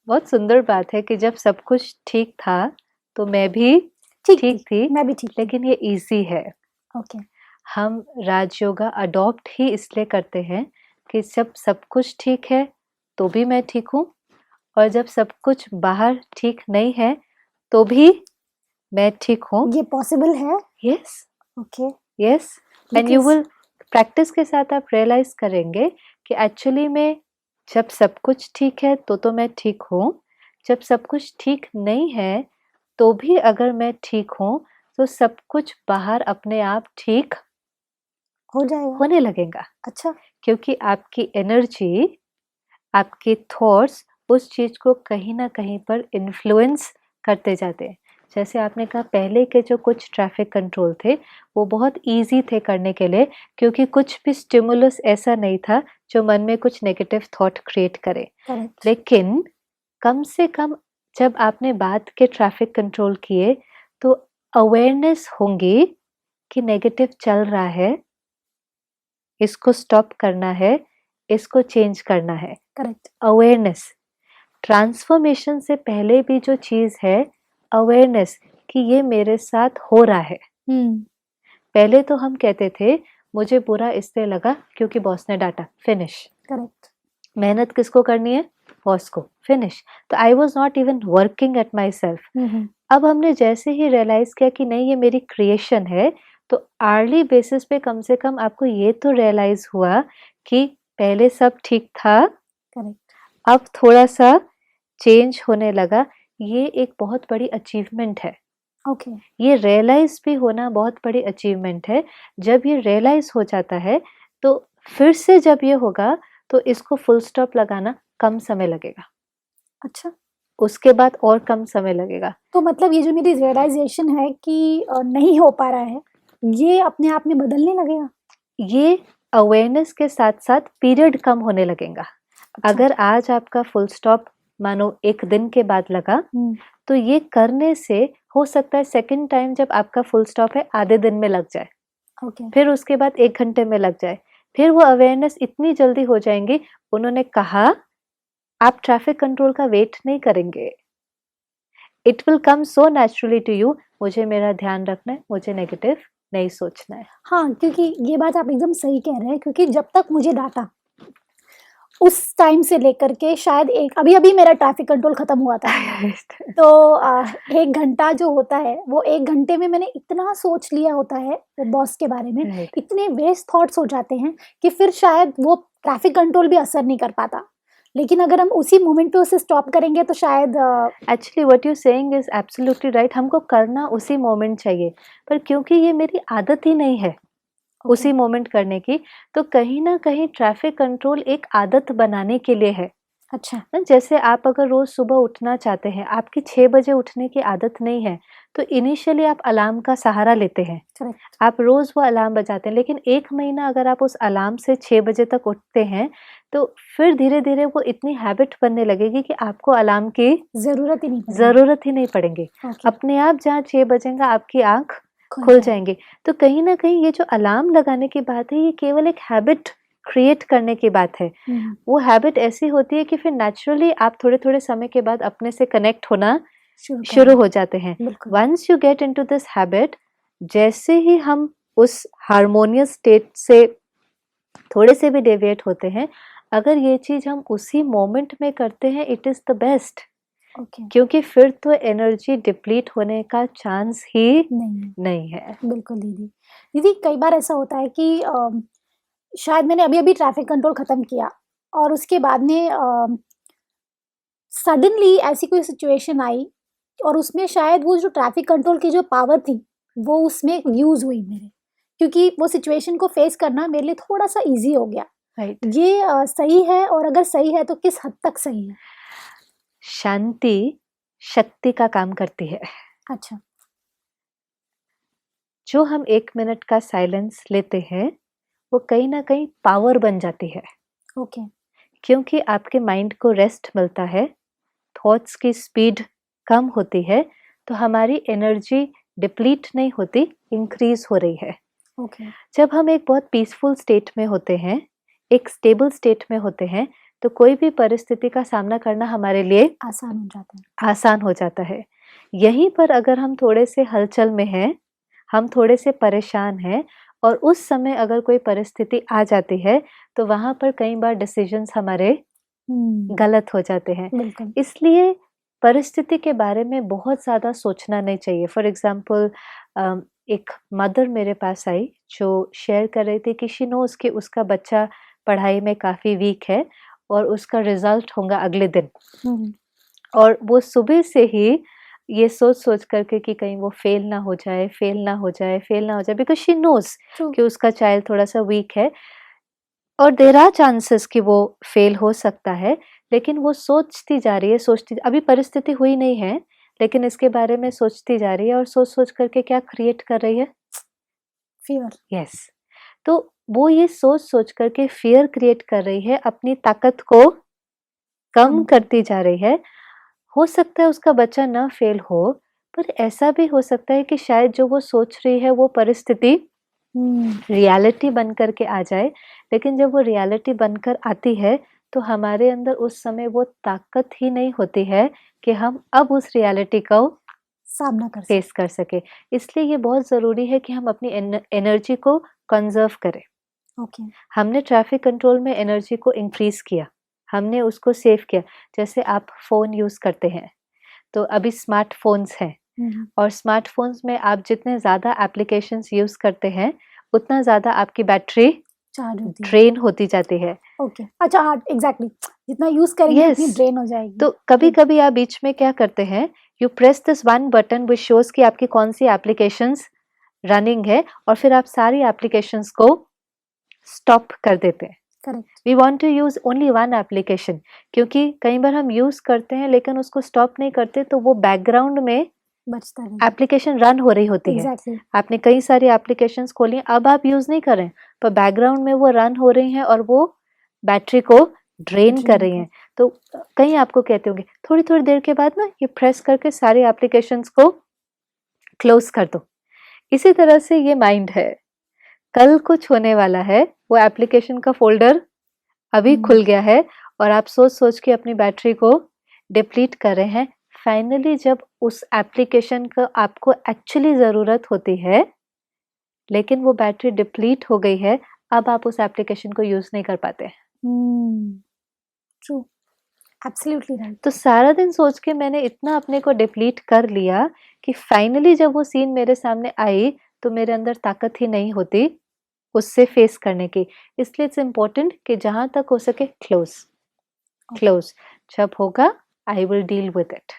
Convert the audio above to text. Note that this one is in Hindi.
बहुत सुंदर बात है कि जब सब कुछ ठीक था तो मैं भी ठीक ठीक थी, थी, मैं भी ठीक थी। लेकिन ये इजी है। ओके। हम राजयोगा अडॉप्ट ही इसलिए करते हैं कि जब सब कुछ ठीक है तो भी मैं ठीक हूँ, और जब सब कुछ बाहर ठीक नहीं है तो भी मैं ठीक हूँ। ये पॉसिबल है? Yes, okay. Yes. And you because will, practice के साथ आप रियलाइज करेंगे कि एक्चुअली में जब सब कुछ ठीक है तो मैं ठीक हूँ। जब सब कुछ ठीक नहीं है तो भी अगर मैं ठीक हूँ तो सब कुछ बाहर अपने आप ठीक हो जाएगा। होने लगेगा, अच्छा। क्योंकि आपकी एनर्जी, आपके थॉट्स उस चीज को कहीं ना कहीं पर इन्फ्लुएंस करते जाते हैं। जैसे आपने कहा पहले के जो कुछ ट्रैफिक कंट्रोल थे वो बहुत इजी थे करने के लिए, क्योंकि कुछ भी स्टिमुलस ऐसा नहीं था जो मन में कुछ नेगेटिव थॉट क्रिएट करे। करेक्ट। लेकिन कम से कम जब आपने बात के ट्रैफिक कंट्रोल किए तो अवेयरनेस होंगी कि नेगेटिव चल रहा है, इसको स्टॉप करना है, इसको चेंज करना है। करेक्ट। अवेयरनेस, ट्रांसफॉर्मेशन से पहले भी जो चीज है अवेयरनेस कि ये मेरे साथ हो रहा है। पहले तो हम कहते थे मुझे बुरा इसलिए लगा क्योंकि बॉस ने डांटा, फिनिश। करेक्ट। मेहनत किसको करनी है? बॉस को, फिनिश। तो I was not even working at my self. अब हमने जैसे ही रियलाइज किया कि नहीं ये मेरी क्रिएशन है, तो आर्ली बेसिस पे कम से कम आपको ये तो रियलाइज हुआ कि पहले सब ठीक था, करेक्ट। अब थोड़ा सा चेंज होने लगा। ये एक बहुत बड़ी अचीवमेंट है। ओके। ये रियलाइज भी होना बहुत बड़ी अचीवमेंट है। जब ये रियलाइज हो जाता है तो फिर से जब ये होगा तो इसको फुल स्टॉप लगाना कम समय लगेगा, अच्छा। उसके बाद और कम समय लगेगा। तो मतलब ये जो मेरी रियलाइजेशन है कि नहीं हो पा रहा है, ये अपने आप में बदलने लगेगा? ये अवेयरनेस के साथ साथ पीरियड कम होने लगेगा। अच्छा। अगर आज आपका फुल स्टॉप मानो एक दिन के बाद लगा, तो ये करने से हो सकता है सेकंड टाइम जब आपका फुल स्टॉप है आधे दिन में लग जाए, ओके। फिर उसके बाद 1 घंटे में लग जाए, फिर वो अवेयरनेस इतनी जल्दी हो जाएंगी। उन्होंने कहा आप ट्रैफिक कंट्रोल का वेट नहीं करेंगे, it will come so naturally to you. मुझे मेरा ध्यान रखना है, मुझे नेगेटिव नहीं सोचना है। हाँ, क्योंकि ये बात आप एकदम सही कह रहे हैं, क्योंकि जब तक मुझे डाटा उस टाइम से लेकर के शायद एक अभी-अभी मेरा ट्रैफिक कंट्रोल खत्म हुआ था। तो 1 घंटा जो होता है, वो 1 घंटे में मैंने इतना सोच लिया होता है वो बॉस के बारे में, राइट। इतने वेस्ट थॉट्स हो जाते हैं कि फिर शायद वो ट्रैफिक कंट्रोल भी असर नहीं कर पाता। लेकिन अगर हम उसी मोमेंट पे उसे स्टॉप करेंगे तो शायद actually what you saying is absolutely right. हमको करना उसी मोमेंट चाहिए, पर क्योंकि ये मेरी आदत ही नहीं है ओके। उसी मोमेंट करने की, तो कहीं ना कहीं ट्रैफिक कंट्रोल एक आदत बनाने के लिए है। अच्छा। जैसे आप अगर रोज सुबह उठना चाहते हैं, आपकी 6 बजे उठने की आदत नहीं है, तो इनिशियली आप अलार्म का सहारा लेते हैं, करेक्ट। आप रोज वो अलार्म बजाते हैं। लेकिन 1 महीना अगर आप उस अलार्म से 6 बजे तक उठते हैं, तो फिर धीरे धीरे वो इतनी हैबिट बनने लगेगी कि आपको अलार्म की ज़रूरत ही नहीं पड़ेगी। जरूरत ही नहीं पड़ेगी। ओके। अपने आप जहाँ 6 बजेगा आपकी आंख खुल खुल जाए। जाएंगे। तो कहीं ना कहीं ये जो अलार्म लगाने की बात है, ये केवल एक हैबिट क्रिएट करने की बात है। वो हैबिट ऐसी होती है कि फिर नेचुरली आप थोड़े थोड़े समय के बाद अपने से कनेक्ट होना शुरू कर शुरू दें। हो जाते हैं। बिल्कुल। Once you get into this habit, जैसे ही हम उस हार्मोनियस स्टेट से थोड़े से भी डेविएट होते हैं, अगर ये चीज हम उसी मोमेंट में करते हैं, it is the best. Okay. क्योंकि फिर तो एनर्जी डिप्लीट होने का चांस ही नहीं, नहीं है। बिल्कुल दीदी। दीदी कई बार ऐसा होता है कि शायद मैंने अभी-अभी ट्रैफिक कंट्रोल खत्म किया और उसके बाद में सडनली ऐसी कोई सिचुएशन आई और उसमें शायद वो जो ट्रैफिक कंट्रोल की जो पावर थी, वो उसमें यूज़ हुई मेरे, क्योंकि वो सिचुएशन को फेस करना मेरे लिए थोड़ा-सा ईज़ी हो गया। राइट। ये सही है और अगर सही है तो किस हद तक सही है? शांति शक्ति का काम करती है। अच्छा। जो हम 1 मिनट का साइलेंस लेते हैं, वो कहीं ना कहीं पावर बन जाती है, ओके। क्योंकि आपके माइंड को रेस्ट मिलता है, थॉट्स की स्पीड कम होती है, तो हमारी एनर्जी डिप्लीट नहीं होती, इंक्रीज हो रही है। ओके। जब हम एक बहुत पीसफुल स्टेट में होते हैं, एक स्टेबल स्टेट में होते हैं, तो कोई भी परिस्थिति का सामना करना हमारे लिए आसान हो जाता है। यहीं पर अगर हम थोड़े से हलचल में हैं, हम थोड़े से परेशान हैं और उस समय अगर कोई परिस्थिति आ जाती है, तो वहाँ पर कई बार डिसीजंस हमारे गलत हो जाते हैं। बिल्कुल। इसलिए परिस्थिति के बारे में बहुत ज़्यादा सोचना नहीं चाहिए। फॉर एग्ज़ाम्पल एक मदर मेरे पास आई जो शेयर कर रही थी कि शी नोज़ कि उसका बच्चा पढ़ाई में काफ़ी वीक है और उसका रिज़ल्ट होगा अगले दिन। और वो सुबह से ही ये सोच-सोच कर के कि कहीं वो फ़ेल ना हो जाए, फ़ेल ना हो जाए, फ़ेल ना हो जाए, बिकॉज़ शी नोज़ कि उसका चाइल्ड थोड़ा-सा वीक है और देयर आर चांसेस कि वो फ़ेल हो सकता है, लेकिन वो सोचती जा रही है, अभी परिस्थिति हुई नहीं है, लेकिन इसके बारे में सोचती जा रही है और सोच-सोच कर के क्या क्रिएट कर रही है? फ़ियर। यस। तो वो ये सोच-सोच कर के फ़ियर क्रिएट कर रही है, अपनी ताकत को कम करती जा रही है। हो सकता है उसका बच्चा ना फ़ेल हो, पर ऐसा भी हो सकता है कि शायद जो वो सोच रही है वो परिस्थिति रियलिटी बन कर के आ जाए, लेकिन जब वो रियलिटी बनकर आती है, तो हमारे अंदर उस समय वो ताकत ही नहीं होती है कि हम अब उस रियलिटी को सामना कर फेस कर सके। इसलिए ये बहुत ज़रूरी है कि हम अपनी एनर्जी को कंज़र्व करें। ओके। हमने ट्रैफिक कंट्रोल में एनर्जी को इंक्रीज़ किया, हमने उसको सेव किया। जैसे आप फ़ोन यूज़ करते हैं, तो अभी स्मार्टफ़ोन्स हैं और स्मार्टफ़ोन्स में आप जितने ज़्यादा एप्लीकेशंस यूज़ करते हैं, उतना ज़्यादा आपकी बैटरी ड्रेन होती जाती है। ओके। अच्छा, हाँ, एग्ज़ैक्टली जितना यूज़ करेंगे उतनी यस। ड्रेन हो जाएगी। तो कभी-कभी आप बीच में क्या करते हैं, you press this one button which shows कि आपकी कौन-सी एप्लीकेशंस रनिंग है और फिर आप सारी एप्लीकेशंस को स्टॉप कर देते हैं। Correct. We want to use only one application, क्योंकि कई बार हम यूज़ करते हैं लेकिन उसको स्टॉप नहीं करते, तो वो बैकग्राउंड में बचता रहेगा। एप्लीकेशन रन हो रही होती है। एग्ज़ैक्टली। आपने कई सारी एप्लीकेशंस खोली हैं, अब आप यूज़ नहीं कर रहे हैं, पर बैकग्राउंड में वो रन हो रही हैं और वो बैटरी को ड्रेन कर रही हैं। तो कहीं आपको कहते होंगे, थोड़ी-थोड़ी देर के बाद ना ये प्रेस करके सारी एप्लीकेशंस को क्लोज़ कर दो। इसी तरह से ये माइंड है, कल कुछ होने वाला है, वो एप्लीकेशन का फ़ोल्डर अभी खुल गया है और आप सोच-सोच के अपनी बैटरी को डिप्लीट कर रहे हैं। फाइनली जब उस एप्लीकेशन का आपको एक्चुअली ज़रूरत होती है, लेकिन वो बैटरी डिप्लीट हो गई है, अब आप उस एप्लीकेशन को यूज़ नहीं कर पाते। ट्रू। Absolutely right. तो सारा दिन सोच के मैंने इतना अपने को डिप्लीट कर लिया कि फाइनली जब वो सीन मेरे सामने आई, तो मेरे अंदर ताकत ही नहीं होती उससे फेस करने की। इसलिए इट्स इम्पोर्टेंट कि जहाँ तक हो सके क्लोज़। जब होगा I will deal with it.